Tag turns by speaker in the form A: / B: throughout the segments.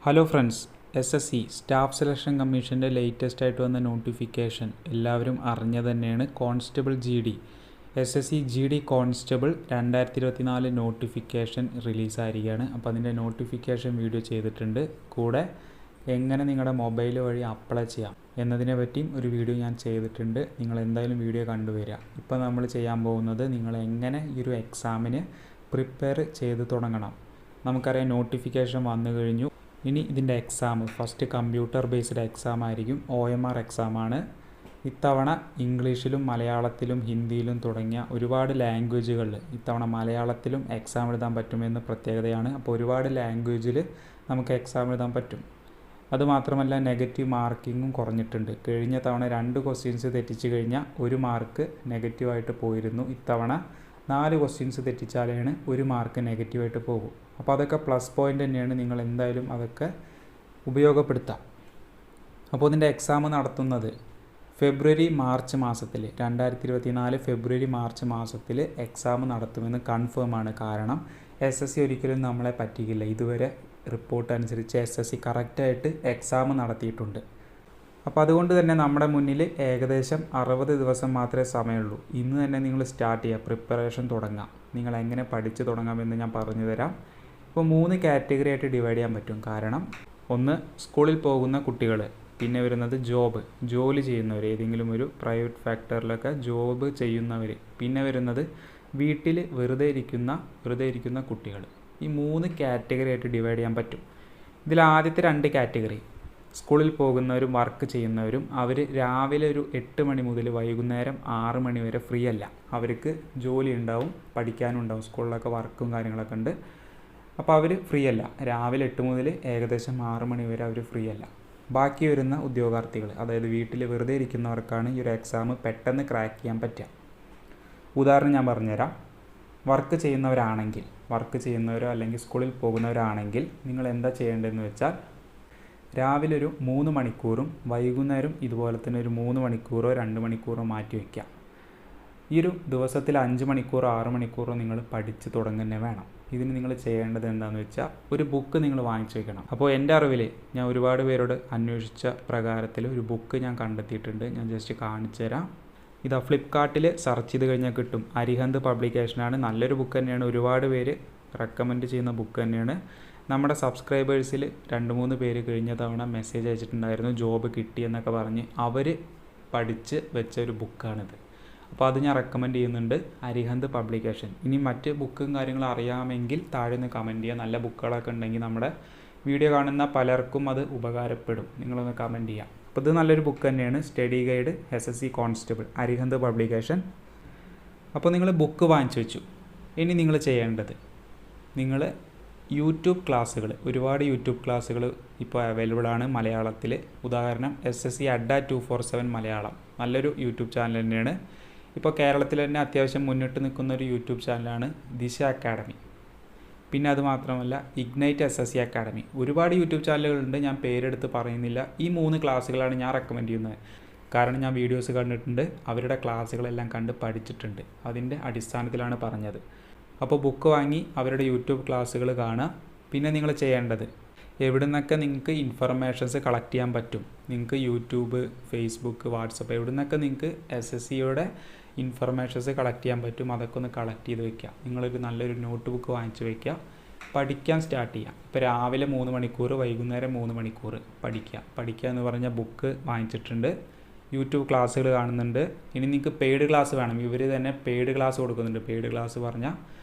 A: Hello friends, SSC staff selection കമ്മീഷൻ്റെ latest ആയിട്ട് വന്ന നോട്ടിഫിക്കേഷൻ എല്ലാവരും അറിഞ്ഞത് തന്നെയാണ്. Constable GD SSC GD constable 2024 notification റിലീസായിരിക്കുകയാണ്. അപ്പോൾ അതിൻ്റെ നോട്ടിഫിക്കേഷൻ വീഡിയോ ചെയ്തിട്ടുണ്ട്. കൂടെ എങ്ങനെ നിങ്ങളുടെ മൊബൈൽ വഴി അപ്ലൈ ചെയ്യാം എന്നതിനെ പറ്റിയും ഒരു വീഡിയോ ഞാൻ ചെയ്തിട്ടുണ്ട്. നിങ്ങൾ എന്തായാലും വീഡിയോ കണ്ടുവരിക. ഇപ്പോൾ നമ്മൾ ചെയ്യാൻ പോകുന്നത് നിങ്ങൾ എങ്ങനെ ഈ ഒരു എക്സാമിന് പ്രിപ്പയർ ചെയ്ത് തുടങ്ങണം. നമുക്കറിയാം നോട്ടിഫിക്കേഷൻ വന്നു കഴിഞ്ഞു. ഇനി ഇതിൻ്റെ exam first computer based exam ആയിരിക്കും. OMR എക്സാമാണ്. ഇത്തവണ ഇംഗ്ലീഷിലും മലയാളത്തിലും ഹിന്ദിയിലും തുടങ്ങിയ ഒരുപാട് ലാംഗ്വേജുകളിൽ ഇത്തവണ മലയാളത്തിലും എക്സാം എഴുതാൻ പറ്റുമെന്ന് പ്രത്യേകതയാണ്. അപ്പോൾ ഒരുപാട് ലാംഗ്വേജിൽ നമുക്ക് എക്സാം എഴുതാൻ പറ്റും. അതുമാത്രമല്ല നെഗറ്റീവ് മാർക്കിങ്ങും കുറഞ്ഞിട്ടുണ്ട്. കഴിഞ്ഞ തവണ 2 ക്വസ്റ്റ്യൻസ് തെറ്റിച്ച് കഴിഞ്ഞാൽ 1 മാർക്ക് നെഗറ്റീവായിട്ട് പോയിരുന്നു. ഇത്തവണ 4 ക്വസ്റ്റ്യൻസ് തെറ്റിച്ചാലാണ് 1 മാർക്ക് നെഗറ്റീവായിട്ട് പോകും. അപ്പോൾ അതൊക്കെ പ്ലസ് പോയിൻ്റ് തന്നെയാണ്. നിങ്ങൾ എന്തായാലും അതൊക്കെ ഉപയോഗപ്പെടുത്താം. അപ്പോൾ ഇതിൻ്റെ എക്സാം നടത്തുന്നത് ഫെബ്രുവരി മാർച്ച് മാസത്തിൽ 2024 ഫെബ്രുവരി മാർച്ച് മാസത്തിൽ എക്സാം നടത്തുമെന്ന് കൺഫേം ആണ്. കാരണം SSC ഒരിക്കലും നമ്മളെ പറ്റിക്കില്ല. ഇതുവരെ റിപ്പോർട്ട് അനുസരിച്ച് SSC കറക്റ്റായിട്ട് എക്സാം നടത്തിയിട്ടുണ്ട്. അപ്പോൾ അതുകൊണ്ട് തന്നെ നമ്മുടെ മുന്നിൽ ഏകദേശം 60 ദിവസം മാത്രമേ സമയമുള്ളൂ. ഇന്ന് തന്നെ നിങ്ങൾ സ്റ്റാർട്ട് ചെയ്യുക, പ്രിപ്പറേഷൻ തുടങ്ങാം. നിങ്ങൾ എങ്ങനെ പഠിച്ച് തുടങ്ങാമെന്ന് ഞാൻ പറഞ്ഞു തരാം. ഇപ്പോൾ 3 കാറ്റഗറി ആയിട്ട് ഡിവൈഡ് ചെയ്യാൻ പറ്റും. കാരണം ഒന്ന് സ്കൂളിൽ പോകുന്ന കുട്ടികൾ, പിന്നെ വരുന്നത് ജോലി ചെയ്യുന്നവർ, ഏതെങ്കിലും ഒരു പ്രൈവറ്റ് ഫാക്ടറിലൊക്കെ ജോബ് ചെയ്യുന്നവർ, പിന്നെ വരുന്നത് വീട്ടിൽ വെറുതെ ഇരിക്കുന്ന കുട്ടികൾ. ഈ 3 കാറ്റഗറി ആയിട്ട് ഡിവൈഡ് ചെയ്യാൻ പറ്റും. ഇതിൽ ആദ്യത്തെ 2 കാറ്റഗറി സ്കൂളിൽ പോകുന്നവരും വർക്ക് ചെയ്യുന്നവരും, അവർ രാവിലെ ഒരു 8 മണി മുതൽ വൈകുന്നേരം 6 മണി വരെ ഫ്രീ അല്ല. അവർക്ക് ജോലി ഉണ്ടാവും, പഠിക്കാനും ഉണ്ടാവും, സ്കൂളിലൊക്കെ വർക്കും കാര്യങ്ങളൊക്കെ ഉണ്ട്. അപ്പോൾ അവർ ഫ്രീ അല്ല. രാവിലെ 8 മുതൽ ഏകദേശം 6 മണി വരെ അവർ ഫ്രീ അല്ല. ബാക്കി വരുന്ന ഉദ്യോഗാർത്ഥികൾ, അതായത് വീട്ടിൽ വെറുതെ ഇരിക്കുന്നവർക്കാണ് ഈ ഒരു എക്സാം പെട്ടെന്ന് ക്രാക്ക് ചെയ്യാൻ പറ്റുക. ഉദാഹരണം ഞാൻ പറഞ്ഞുതരാം. വർക്ക് ചെയ്യുന്നവരോ അല്ലെങ്കിൽ സ്കൂളിൽ പോകുന്നവരാണെങ്കിൽ നിങ്ങൾ എന്താ ചെയ്യേണ്ടതെന്ന് വെച്ചാൽ, രാവിലെ ഒരു 3 മണിക്കൂറും വൈകുന്നേരം ഇതുപോലെ തന്നെ ഒരു 3 മണിക്കൂറോ 2 മണിക്കൂറോ മാറ്റി വയ്ക്കുക. ഈ ഒരു ദിവസത്തിൽ 5 മണിക്കൂറോ 6 മണിക്കൂറോ നിങ്ങൾ പഠിച്ച് തുടങ്ങുന്നേ വേണം. ഇതിന് നിങ്ങൾ ചെയ്യേണ്ടത് എന്താണെന്ന് വെച്ചാൽ, ഒരു ബുക്ക് നിങ്ങൾ വാങ്ങിച്ചു വയ്ക്കണം. അപ്പോൾ എൻ്റെ അറിവിൽ ഞാൻ ഒരുപാട് പേരോട് അന്വേഷിച്ച പ്രകാരത്തിൽ ഒരു ബുക്ക് ഞാൻ കണ്ടെത്തിയിട്ടുണ്ട്. ഞാൻ ജസ്റ്റ് കാണിച്ചു തരാം. ഇതാ ഫ്ലിപ്കാർട്ടിൽ സെർച്ച് ചെയ്ത് കഴിഞ്ഞാൽ കിട്ടും. അരിഹന്ത് പബ്ലിക്കേഷനാണ്. നല്ലൊരു ബുക്ക് തന്നെയാണ്. ഒരുപാട് പേര് റെക്കമെൻഡ് ചെയ്യുന്ന ബുക്ക് തന്നെയാണ്. നമ്മുടെ സബ്സ്ക്രൈബേഴ്സിൽ 2-3 പേര് കഴിഞ്ഞ തവണ മെസ്സേജ് അയച്ചിട്ടുണ്ടായിരുന്നു, ജോബ് കിട്ടി എന്നൊക്കെ പറഞ്ഞ്. അവർ പഠിച്ച് വെച്ച ഒരു ബുക്കാണിത്. അപ്പോൾ അത് ഞാൻ റെക്കമെൻഡ് ചെയ്യുന്നുണ്ട്, അരിഹന്ത് പബ്ലിക്കേഷൻ. ഇനി മറ്റ് ബുക്കും കാര്യങ്ങളും അറിയാമെങ്കിൽ താഴെ ഒന്ന് കമൻറ്റ് ചെയ്യുക. നല്ല ബുക്കുകളൊക്കെ ഉണ്ടെങ്കിൽ നമ്മുടെ വീഡിയോ കാണുന്ന പലർക്കും അത് ഉപകാരപ്പെടും. നിങ്ങളൊന്ന് കമൻറ്റ് ചെയ്യുക. അപ്പോൾ ഇത് നല്ലൊരു ബുക്ക് തന്നെയാണ്. Study guide SSC constable Arihant publication. അപ്പോൾ നിങ്ങൾ ബുക്ക് വാങ്ങിച്ചു വെച്ചു. ഇനി നിങ്ങൾ ചെയ്യേണ്ടത്, നിങ്ങൾ യൂട്യൂബ് ക്ലാസ്സുകൾ, ഒരുപാട് യൂട്യൂബ് ക്ലാസ്സുകൾ ഇപ്പോൾ അവൈലബിൾ ആണ് മലയാളത്തിൽ. ഉദാഹരണം SSC അഡ്ഡ 247 മലയാളം, നല്ലൊരു യൂട്യൂബ് ചാനൽ തന്നെയാണ്. ഇപ്പോൾ കേരളത്തിൽ തന്നെ അത്യാവശ്യം മുന്നിട്ട് നിൽക്കുന്ന ഒരു യൂട്യൂബ് ചാനലാണ് ദിശ അക്കാഡമി. പിന്നെ അതുമാത്രമല്ല ഇഗ്നൈറ്റ് SSC അക്കാഡമി. ഒരുപാട് യൂട്യൂബ് ചാനലുകളുണ്ട്, ഞാൻ പേരെടുത്ത് പറയുന്നില്ല. ഈ 3 ക്ലാസ്സുകളാണ് ഞാൻ റെക്കമെൻഡ് ചെയ്യുന്നത്. കാരണം ഞാൻ വീഡിയോസ് കണ്ടിട്ടുണ്ട്, അവരുടെ ക്ലാസ്സുകളെല്ലാം കണ്ട് പഠിച്ചിട്ടുണ്ട്. അതിൻ്റെ അടിസ്ഥാനത്തിലാണ് പറഞ്ഞത്. അപ്പോൾ ബുക്ക് വാങ്ങി അവരുടെ യൂട്യൂബ് ക്ലാസ്സുകൾ കാണുക. പിന്നെ നിങ്ങൾ ചെയ്യേണ്ടത്, എവിടെ നിന്നൊക്കെ നിങ്ങൾക്ക് ഇൻഫർമേഷൻസ് കളക്ട് ചെയ്യാൻ പറ്റും. നിങ്ങൾക്ക് യൂട്യൂബ്, ഫേസ്ബുക്ക്, വാട്സപ്പ്, എവിടെ നിന്നൊക്കെ നിങ്ങൾക്ക് SSCയുടെ ഇൻഫർമേഷൻസ് കളക്ട് ചെയ്യാൻ പറ്റും, അതൊക്കെ ഒന്ന് കളക്ട് ചെയ്ത് വയ്ക്കുക. നിങ്ങളൊരു നല്ലൊരു നോട്ട് ബുക്ക് വാങ്ങിച്ച് വയ്ക്കുക. പഠിക്കാൻ സ്റ്റാർട്ട് ചെയ്യുക. ഇപ്പോൾ രാവിലെ 3 മണിക്കൂർ, വൈകുന്നേരം 3 മണിക്കൂർ പഠിക്കുക എന്ന് പറഞ്ഞാൽ ബുക്ക് വാങ്ങിച്ചിട്ടുണ്ട്. യൂട്യൂബ് ക്ലാസ്സുകൾ കാണുന്നുണ്ട്. ഇനി നിങ്ങൾക്ക് പെയ്ഡ് ക്ലാസ് വേണം. ഇവർ തന്നെ പെയ്ഡ് ക്ലാസ് കൊടുക്കുന്നുണ്ട്. പെയ്ഡ് ക്ലാസ് പറഞ്ഞാൽ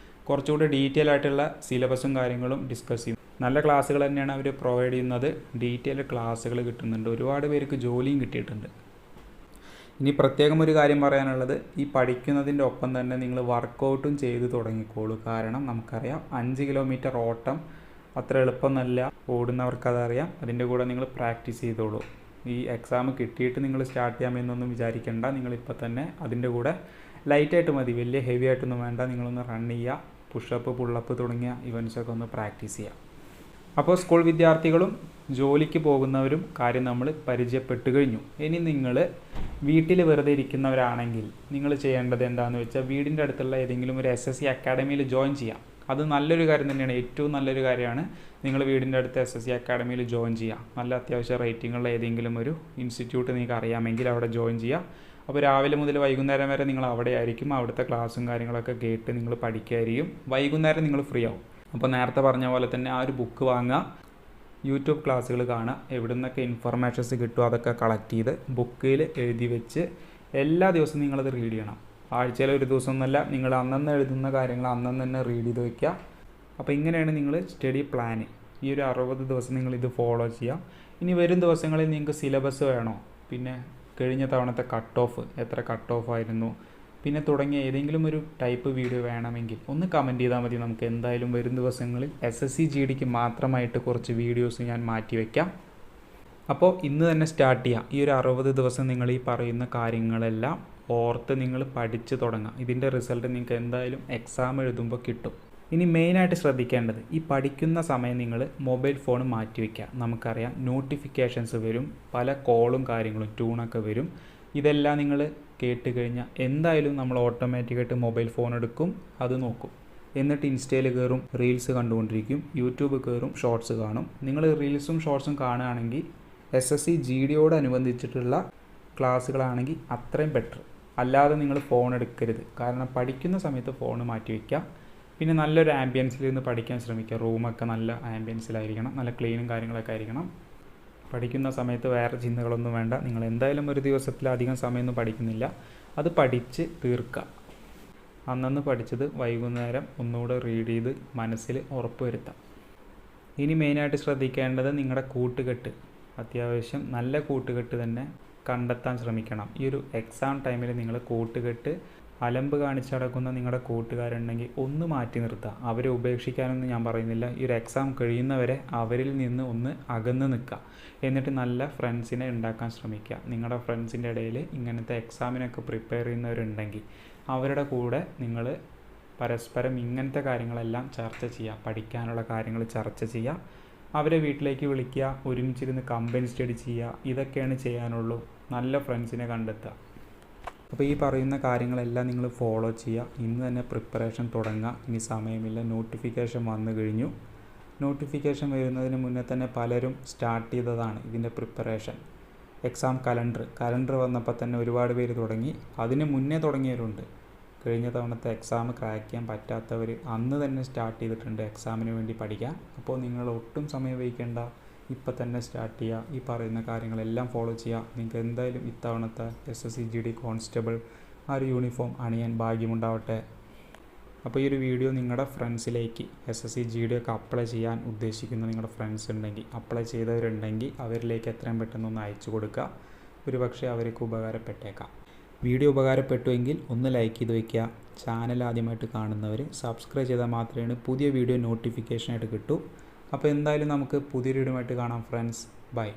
A: കുറച്ചുകൂടി ഡീറ്റെയിൽ ആയിട്ടുള്ള സിലബസും കാര്യങ്ങളും ഡിസ്കസ് ചെയ്യും. നല്ല ക്ലാസ്സുകൾ തന്നെയാണ് അവർ പ്രൊവൈഡ് ചെയ്യുന്നത്. ഡീറ്റെയിൽ ക്ലാസ്സുകൾ കിട്ടുന്നുണ്ട്. ഒരുപാട് പേർക്ക് ജോലിയും കിട്ടിയിട്ടുണ്ട്. ഇനി പ്രത്യേകം ഒരു കാര്യം പറയാനുള്ളത്, ഈ പഠിക്കുന്നതിൻ്റെ ഒപ്പം തന്നെ നിങ്ങൾ വർക്കൗട്ടും ചെയ്ത് തുടങ്ങിക്കോളൂ. കാരണം നമുക്കറിയാം 5 കിലോമീറ്റർ ഓട്ടം അത്ര എളുപ്പമൊന്നുമല്ല. ഓടുന്നവർക്കതറിയാം. അതിൻ്റെ കൂടെ നിങ്ങൾ പ്രാക്ടീസ് ചെയ്തോളൂ. ഈ എക്സാം കിട്ടിയിട്ട് നിങ്ങൾ സ്റ്റാർട്ട് ചെയ്യാമെന്നൊന്നും വിചാരിക്കേണ്ട. നിങ്ങളിപ്പോൾ തന്നെ അതിൻ്റെ കൂടെ ലൈറ്റായിട്ട് മതി, വലിയ ഹെവി ആയിട്ടൊന്നും വേണ്ട. നിങ്ങളൊന്ന് റൺ ചെയ്യുക, പുഷപ്പ്, പുള്ളപ്പ് തുടങ്ങിയ ഇവൻറ്റ്സൊക്കെ ഒന്ന് പ്രാക്ടീസ് ചെയ്യുക. അപ്പോൾ സ്കൂൾ വിദ്യാർത്ഥികളും ജോലിക്ക് പോകുന്നവരും കാര്യം നമ്മൾ പരിചയപ്പെട്ടു കഴിഞ്ഞു. ഇനി നിങ്ങൾ വീട്ടിൽ വെറുതെ ഇരിക്കുന്നവരാണെങ്കിൽ നിങ്ങൾ ചെയ്യേണ്ടത് എന്താണെന്ന് വെച്ചാൽ, വീടിൻ്റെ അടുത്തുള്ള ഏതെങ്കിലും ഒരു SSC അക്കാഡമിയിൽ ജോയിൻ ചെയ്യാം. അത് നല്ലൊരു കാര്യം തന്നെയാണ്, ഏറ്റവും നല്ലൊരു കാര്യമാണ്. നിങ്ങൾ വീടിൻ്റെ അടുത്ത് SSC അക്കാഡമിയിൽ ജോയിൻ ചെയ്യുക. നല്ല അത്യാവശ്യം റേറ്റിംഗുള്ള ഏതെങ്കിലും ഒരു ഇൻസ്റ്റിറ്റ്യൂട്ട് നിങ്ങൾക്ക് അറിയാമെങ്കിൽ അവിടെ ജോയിൻ ചെയ്യുക. അപ്പോൾ രാവിലെ മുതൽ വൈകുന്നേരം വരെ നിങ്ങൾ അവിടെ ആയിരിക്കും. അവിടുത്തെ ക്ലാസ്സും കാര്യങ്ങളൊക്കെ കേട്ട് നിങ്ങൾ പഠിക്കുകയായിരിക്കും. വൈകുന്നേരം നിങ്ങൾ ഫ്രീ ആവും. അപ്പോൾ നേരത്തെ പറഞ്ഞ പോലെ തന്നെ ആ ഒരു ബുക്ക് വാങ്ങുക, യൂട്യൂബ് ക്ലാസ്സുകൾ കാണുക, എവിടെ നിന്നൊക്കെ ഇൻഫർമേഷൻസ് കിട്ടുമോ അതൊക്കെ കളക്ട് ചെയ്ത് ബുക്കിൽ എഴുതി വെച്ച് എല്ലാ ദിവസവും നിങ്ങളത് റീഡ് ചെയ്യണം. ആഴ്ചയിൽ ഒരു ദിവസമൊന്നുമല്ല, നിങ്ങൾ അന്നന്ന് എഴുതുന്ന കാര്യങ്ങൾ അന്നന്ന് തന്നെ റീഡ് ചെയ്ത് വയ്ക്കുക. അപ്പോൾ ഇങ്ങനെയാണ് നിങ്ങൾ സ്റ്റഡി പ്ലാന്. ഈ ഒരു 60 ദിവസം നിങ്ങളിത് ഫോളോ ചെയ്യുക. ഇനി വരും ദിവസങ്ങളിൽ നിങ്ങൾക്ക് സിലബസ് വേണോ, പിന്നെ കഴിഞ്ഞ തവണത്തെ കട്ട് ഓഫ് എത്ര കട്ട് ഓഫ് ആയിരുന്നു, പിന്നെ തുടങ്ങിയ ഏതെങ്കിലും ഒരു ടൈപ്പ് വീഡിയോ വേണമെങ്കിൽ ഒന്ന് കമൻറ്റ് ചെയ്താൽ മതി. നമുക്ക് എന്തായാലും വരും ദിവസങ്ങളിൽ SSC GDക്ക് മാത്രമായിട്ട് കുറച്ച് വീഡിയോസ് ഞാൻ മാറ്റി വയ്ക്കാം. അപ്പോൾ ഇന്ന് തന്നെ സ്റ്റാർട്ട് ചെയ്യാം. ഈ ഒരു 60 ദിവസം നിങ്ങൾ ഈ പറയുന്ന കാര്യങ്ങളെല്ലാം ഓർത്ത് നിങ്ങൾ പഠിച്ച് തുടങ്ങാം. ഇതിൻ്റെ റിസൾട്ട് നിങ്ങൾക്ക് എന്തായാലും എക്സാം എഴുതുമ്പോൾ കിട്ടും. ഇനി മെയിനായിട്ട് ശ്രദ്ധിക്കേണ്ടത്, ഈ പഠിക്കുന്ന സമയം നിങ്ങൾ മൊബൈൽ ഫോൺ മാറ്റി വയ്ക്കുക. നമുക്കറിയാം നോട്ടിഫിക്കേഷൻസ് വരും, പല കോളും കാര്യങ്ങളും ട്യൂണൊക്കെ വരും. ഇതെല്ലാം നിങ്ങൾ കേട്ട് കഴിഞ്ഞാൽ എന്തായാലും നമ്മൾ ഓട്ടോമാറ്റിക്കായിട്ട് മൊബൈൽ ഫോൺ എടുക്കും, അത് നോക്കും. എന്നിട്ട് ഇൻസ്റ്റയിൽ കയറും, റീൽസ് കണ്ടുകൊണ്ടിരിക്കും, യൂട്യൂബ് കയറും, ഷോർട്സ് കാണും. നിങ്ങൾ റീൽസും ഷോർട്സും കാണുകയാണെങ്കിൽ SSC GDയോടനുബന്ധിച്ചിട്ടുള്ള ക്ലാസ്സുകളാണെങ്കിൽ അത്രയും ബെറ്റർ. അല്ലാതെ നിങ്ങൾ ഫോൺ എടുക്കരുത്. കാരണം പഠിക്കുന്ന സമയത്ത് ഫോൺ മാറ്റി വയ്ക്കുക. പിന്നെ നല്ലൊരു ആംബിയൻസിൽ നിന്ന് പഠിക്കാൻ ശ്രമിക്കുക. റൂമൊക്കെ നല്ല ആംബിയൻസിലായിരിക്കണം, നല്ല ക്ലീനും കാര്യങ്ങളൊക്കെ ആയിരിക്കണം. പഠിക്കുന്ന സമയത്ത് വേറെ ചിന്തകളൊന്നും വേണ്ട. നിങ്ങൾ എന്തായാലും ഒരു ദിവസത്തിലധികം സമയമൊന്നും പഠിക്കുന്നില്ല, അത് പഠിച്ച് തീർക്കുക. അന്നന്ന് പഠിച്ചത് വൈകുന്നേരം ഒന്നുകൂടെ റീഡ് ചെയ്ത് മനസ്സിൽ ഉറപ്പ് വരുത്താം. ഇനി മെയിനായിട്ട് ശ്രദ്ധിക്കേണ്ടത് നിങ്ങളുടെ കൂട്ടുകെട്ട്. അത്യാവശ്യം നല്ല കൂട്ടുകെട്ട് തന്നെ കണ്ടെത്താൻ ശ്രമിക്കണം. ഈ ഒരു എക്സാം ടൈമിൽ നിങ്ങൾ കൂട്ടുകെട്ട് അലമ്പ് കാണിച്ച് നടക്കുന്ന നിങ്ങളുടെ കൂട്ടുകാരുണ്ടെങ്കിൽ ഒന്ന് മാറ്റി നിർത്തുക. അവരെ ഉപേക്ഷിക്കാനൊന്നും ഞാൻ പറയുന്നില്ല. ഈ ഒരു എക്സാം കഴിയുന്നവരെ അവരിൽ നിന്ന് ഒന്ന് അകന്ന് നിൽക്കുക. എന്നിട്ട് നല്ല ഫ്രണ്ട്സിനെ ഉണ്ടാക്കാൻ ശ്രമിക്കുക. നിങ്ങളുടെ ഫ്രണ്ട്സിൻ്റെ ഇടയിൽ ഇങ്ങനത്തെ എക്സാമിനൊക്കെ പ്രിപ്പയർ ചെയ്യുന്നവരുണ്ടെങ്കിൽ അവരുടെ കൂടെ നിങ്ങൾ പരസ്പരം ഇങ്ങനത്തെ കാര്യങ്ങളെല്ലാം ചർച്ച ചെയ്യുക. പഠിക്കാനുള്ള കാര്യങ്ങൾ ചർച്ച ചെയ്യുക. അവരെ വീട്ടിലേക്ക് വിളിക്കുക, ഒരുമിച്ചിരുന്ന് കമ്പൈൻ സ്റ്റഡി ചെയ്യുക. ഇതൊക്കെയാണ് ചെയ്യാനുള്ളൂ. നല്ല ഫ്രണ്ട്സിനെ കണ്ടെത്തുക. അപ്പോൾ ഈ പറയുന്ന കാര്യങ്ങളെല്ലാം നിങ്ങൾ ഫോളോ ചെയ്യുക. ഇന്ന് തന്നെ പ്രിപ്പറേഷൻ തുടങ്ങുക. ഇനി സമയമില്ല. നോട്ടിഫിക്കേഷൻ വന്നു കഴിഞ്ഞു. നോട്ടിഫിക്കേഷൻ വരുന്നതിന് മുന്നേ തന്നെ പലരും സ്റ്റാർട്ട് ചെയ്തതാണ് ഇതിൻ്റെ പ്രിപ്പറേഷൻ. എക്സാം കലണ്ടർ വന്നപ്പോൾ തന്നെ ഒരുപാട് പേര് തുടങ്ങി. അതിന് മുന്നേ തുടങ്ങിയവരുണ്ട്. കഴിഞ്ഞ തവണത്തെ എക്സാം ക്രാക്ക് ചെയ്യാൻ പറ്റാത്തവർ അന്ന് തന്നെ സ്റ്റാർട്ട് ചെയ്തിട്ടുണ്ട് എക്സാമിന് വേണ്ടി പഠിക്കാൻ. അപ്പോൾ നിങ്ങൾ ഒട്ടും സമയം വൈകേണ്ട, ഇപ്പം തന്നെ സ്റ്റാർട്ട് ചെയ്യുക. ഈ പറയുന്ന കാര്യങ്ങളെല്ലാം ഫോളോ ചെയ്യുക. നിങ്ങൾക്ക് എന്തായാലും ഇത്തവണത്തെ SSC GD കോൺസ്റ്റബിൾ ആ ഒരു യൂണിഫോം അണിയാൻ ഭാഗ്യമുണ്ടാവട്ടെ. അപ്പോൾ ഈ ഒരു വീഡിയോ നിങ്ങളുടെ ഫ്രണ്ട്സിലേക്ക് SSC GD ഒക്കെ അപ്ലൈ ചെയ്യാൻ ഉദ്ദേശിക്കുന്ന നിങ്ങളുടെ ഫ്രണ്ട്സ് ഉണ്ടെങ്കിൽ, അപ്ലൈ ചെയ്തവരുണ്ടെങ്കിൽ അവരിലേക്ക് എത്രയും പെട്ടെന്നൊന്ന് അയച്ചു കൊടുക്കുക. ഒരുപക്ഷെ അവർക്ക് ഉപകാരപ്പെട്ടേക്കാം. വീഡിയോ ഉപകാരപ്പെട്ടുവെങ്കിൽ ഒന്ന് ലൈക്ക് ചെയ്ത് വയ്ക്കുക. ചാനൽ ആദ്യമായിട്ട് കാണുന്നവർ സബ്സ്ക്രൈബ് ചെയ്താൽ മാത്രമേ പുതിയ വീഡിയോ നോട്ടിഫിക്കേഷനായിട്ട് കിട്ടൂ. അപ്പോൾ എന്തായാലും നമുക്ക് പുതിയൊരു വീഡിയോ ആയിട്ട് കാണാം ഫ്രണ്ട്സ്. ബൈ.